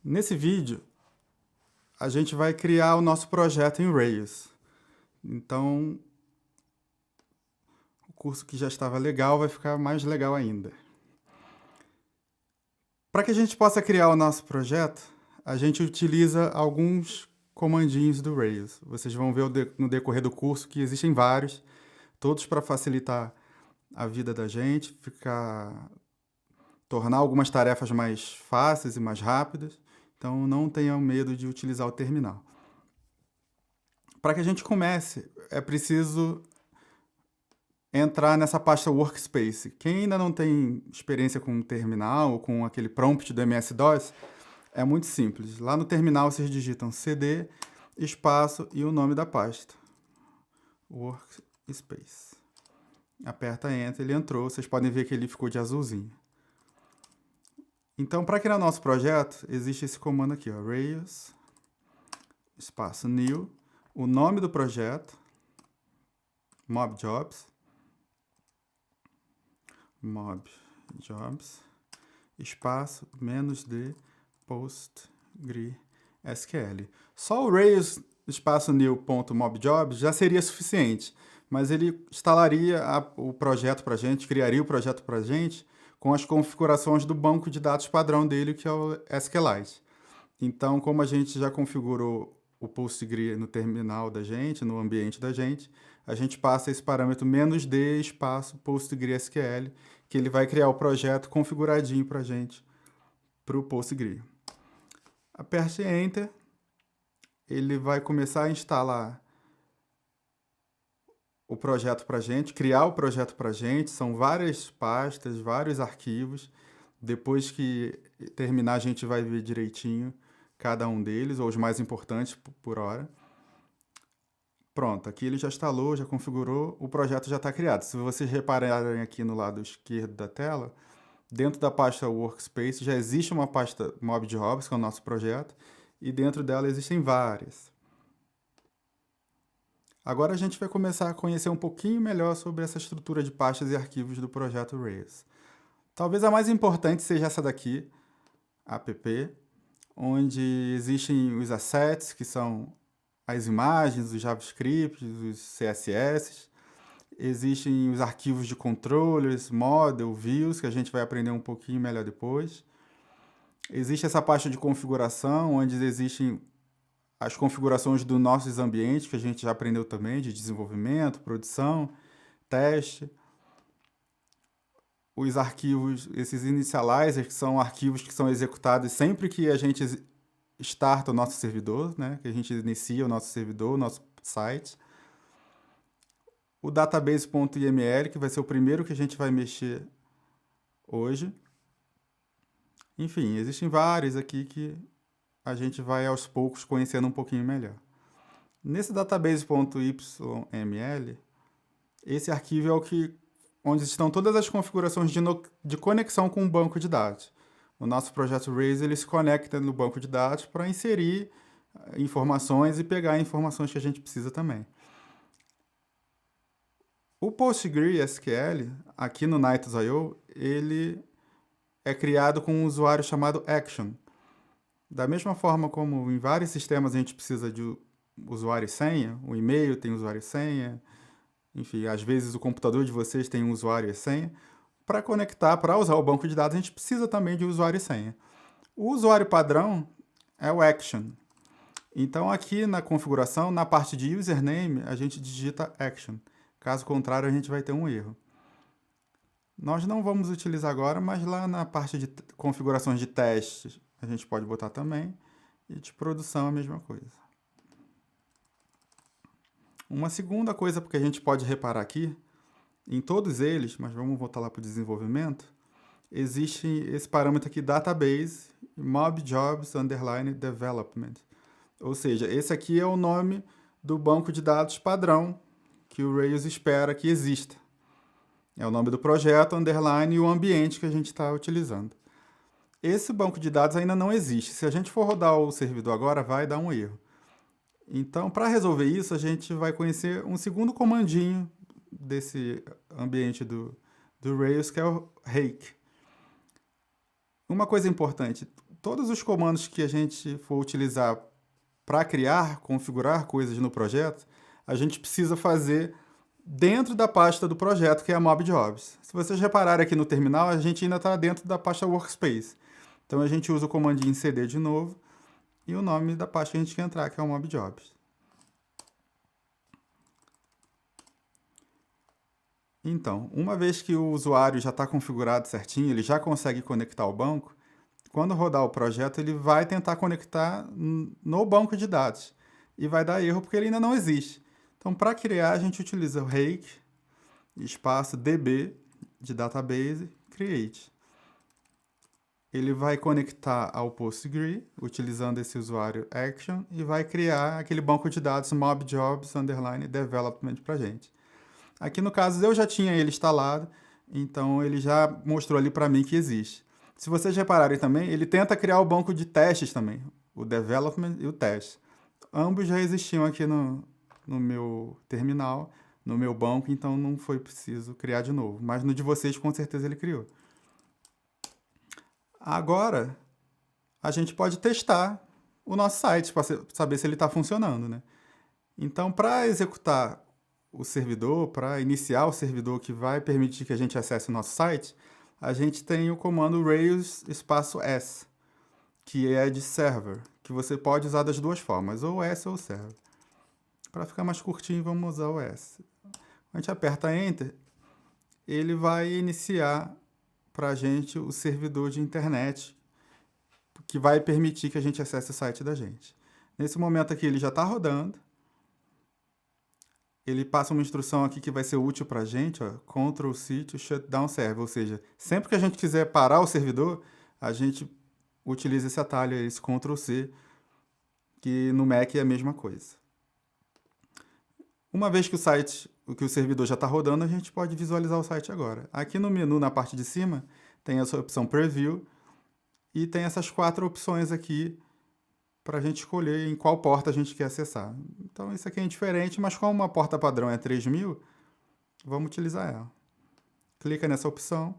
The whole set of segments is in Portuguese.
Nesse vídeo, a gente vai criar o nosso projeto em Rails. Então, o curso que já estava legal vai ficar mais legal ainda. Para que a gente possa criar o nosso projeto, a gente utiliza alguns comandinhos do Rails. Vocês vão ver no decorrer do curso que existem vários, todos para facilitar a vida da gente, tornar algumas tarefas mais fáceis e mais rápidas. Então, não tenham medo de utilizar o terminal. Para que a gente comece, é preciso entrar nessa pasta Workspace. Quem ainda não tem experiência com um terminal ou com aquele prompt do MS-DOS, é muito simples. Lá no terminal vocês digitam cd, espaço e o nome da pasta. Workspace. Aperta Enter, ele entrou. Vocês podem ver que ele ficou de azulzinho. Então, para criar nosso projeto, existe esse comando aqui, ó, Rails, espaço new, o nome do projeto, mobjobs, espaço, -d, PostgreSQL. Só o Rails, espaço new.mobjobs já seria suficiente, mas ele instalaria o projeto para a gente, criaria o projeto para a gente com as configurações do banco de dados padrão dele, que é o SQLite. Então, como a gente já configurou o Postgre no terminal da gente, no ambiente da gente, a gente passa esse parâmetro -d, espaço, PostgreSQL, que ele vai criar o projeto configuradinho para a gente, para o Postgre. Aperte Enter, ele vai começar a instalar o projeto para a gente, criar o projeto para a gente, são várias pastas, vários arquivos. Depois que terminar, a gente vai ver direitinho cada um deles, ou os mais importantes por hora. Pronto, aqui ele já instalou, já configurou, o projeto já está criado. Se vocês repararem aqui no lado esquerdo da tela, dentro da pasta Workspace já existe uma pasta mobjobs, que é o nosso projeto, e dentro dela existem várias. Agora a gente vai começar a conhecer um pouquinho melhor sobre essa estrutura de pastas e arquivos do projeto Rails. Talvez a mais importante seja essa daqui, app, onde existem os assets, que são as imagens, os JavaScript, os CSS. Existem os arquivos de controllers, model, views, que a gente vai aprender um pouquinho melhor depois. Existe essa pasta de configuração, onde existem as configurações dos nossos ambientes, que a gente já aprendeu também, de desenvolvimento, produção, teste. Os arquivos, esses initializers, que são arquivos que são executados sempre que a gente starta o nosso servidor, né? Que a gente inicia o nosso servidor, o nosso site. O database.yml, que vai ser o primeiro que a gente vai mexer hoje. Enfim, existem vários aqui que a gente vai aos poucos conhecendo um pouquinho melhor. Nesse database.yml, esse arquivo é onde estão todas as configurações de conexão com o banco de dados. O nosso projeto Rails ele se conecta no banco de dados para inserir informações e pegar informações que a gente precisa também. O PostgreSQL, aqui no Nights.io, ele é criado com um usuário chamado Action. Da mesma forma como em vários sistemas a gente precisa de usuário e senha, o e-mail tem usuário e senha, enfim, às vezes o computador de vocês tem um usuário e senha. Para conectar, para usar o banco de dados, a gente precisa também de usuário e senha. O usuário padrão é o Action. Então, aqui na configuração, na parte de username, a gente digita Action. Caso contrário, a gente vai ter um erro. Nós não vamos utilizar agora, mas lá na parte de configurações de testes, a gente pode botar também. E de produção, a mesma coisa. Uma segunda coisa que a gente pode reparar aqui, em todos eles, mas vamos voltar lá para o desenvolvimento, existe esse parâmetro aqui, database, mobjobs_development. Ou seja, esse aqui é o nome do banco de dados padrão que o Rails espera que exista. É o nome do projeto, underline, e o ambiente que a gente está utilizando. Esse banco de dados ainda não existe. Se a gente for rodar o servidor agora, vai dar um erro. Então, para resolver isso, a gente vai conhecer um segundo comandinho desse ambiente do Rails, que é o rake. Uma coisa importante, todos os comandos que a gente for utilizar para criar, configurar coisas no projeto, a gente precisa fazer dentro da pasta do projeto, que é a MobJobs. Se vocês repararem aqui no terminal, a gente ainda está dentro da pasta Workspace. Então a gente usa o comandinho cd de novo e o nome da pasta que a gente quer entrar, que é o MobJobs. Então, uma vez que o usuário já está configurado certinho, ele já consegue conectar ao banco, quando rodar o projeto, ele vai tentar conectar no banco de dados. E vai dar erro porque ele ainda não existe. Então, para criar, a gente utiliza o rake, espaço db, de database, create. Ele vai conectar ao Postgre, utilizando esse usuário action, e vai criar aquele banco de dados mobjobs_development para a gente. Aqui no caso eu já tinha ele instalado, então ele já mostrou ali para mim que existe. Se vocês repararem também, ele tenta criar o banco de testes também, o development e o teste. Ambos já existiam aqui no meu terminal, no meu banco, então não foi preciso criar de novo. Mas no de vocês com certeza ele criou. Agora, a gente pode testar o nosso site para saber se ele está funcionando, né? Então, para executar o servidor, para iniciar o servidor que vai permitir que a gente acesse o nosso site, a gente tem o comando Rails --s, que é de server, que você pode usar das duas formas, ou S ou server. Para ficar mais curtinho, vamos usar o S. A gente aperta Enter, ele vai iniciar para a gente o servidor de internet, que vai permitir que a gente acesse o site da gente. Nesse momento aqui ele já está rodando. Ele passa uma instrução aqui que vai ser útil para a gente, ó, Ctrl+C to shut down server, ou seja, sempre que a gente quiser parar o servidor, a gente utiliza esse atalho, esse Ctrl+C, que no Mac é a mesma coisa. Uma vez que o servidor já está rodando, a gente pode visualizar o site agora. Aqui no menu, na parte de cima, tem essa opção Preview e tem essas 4 opções aqui para a gente escolher em qual porta a gente quer acessar. Então, isso aqui é indiferente, mas como uma porta padrão é 3000, vamos utilizar ela. Clica nessa opção,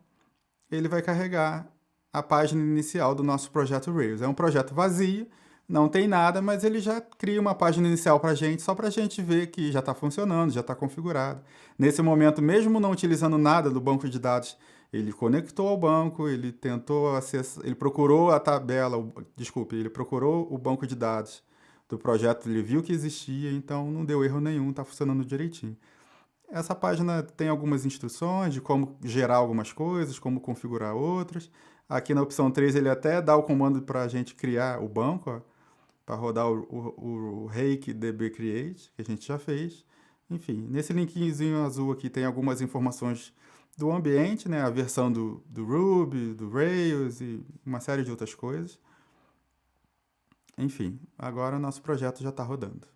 ele vai carregar a página inicial do nosso projeto Rails. É um projeto vazio, não tem nada, mas ele já cria uma página inicial para a gente, só para a gente ver que já está funcionando, já está configurado. Nesse momento, mesmo não utilizando nada do banco de dados, ele conectou ao banco, ele tentou acessar, ele procurou a tabela, ele procurou o banco de dados do projeto, ele viu que existia, então não deu erro nenhum, está funcionando direitinho. Essa página tem algumas instruções de como gerar algumas coisas, como configurar outras. Aqui na opção 3 ele até dá o comando para a gente criar o banco, para rodar o rake db create, que a gente já fez. Enfim, nesse linkzinho azul aqui tem algumas informações do ambiente, né, a versão do Ruby, do Rails e uma série de outras coisas. Enfim, agora o nosso projeto já está rodando.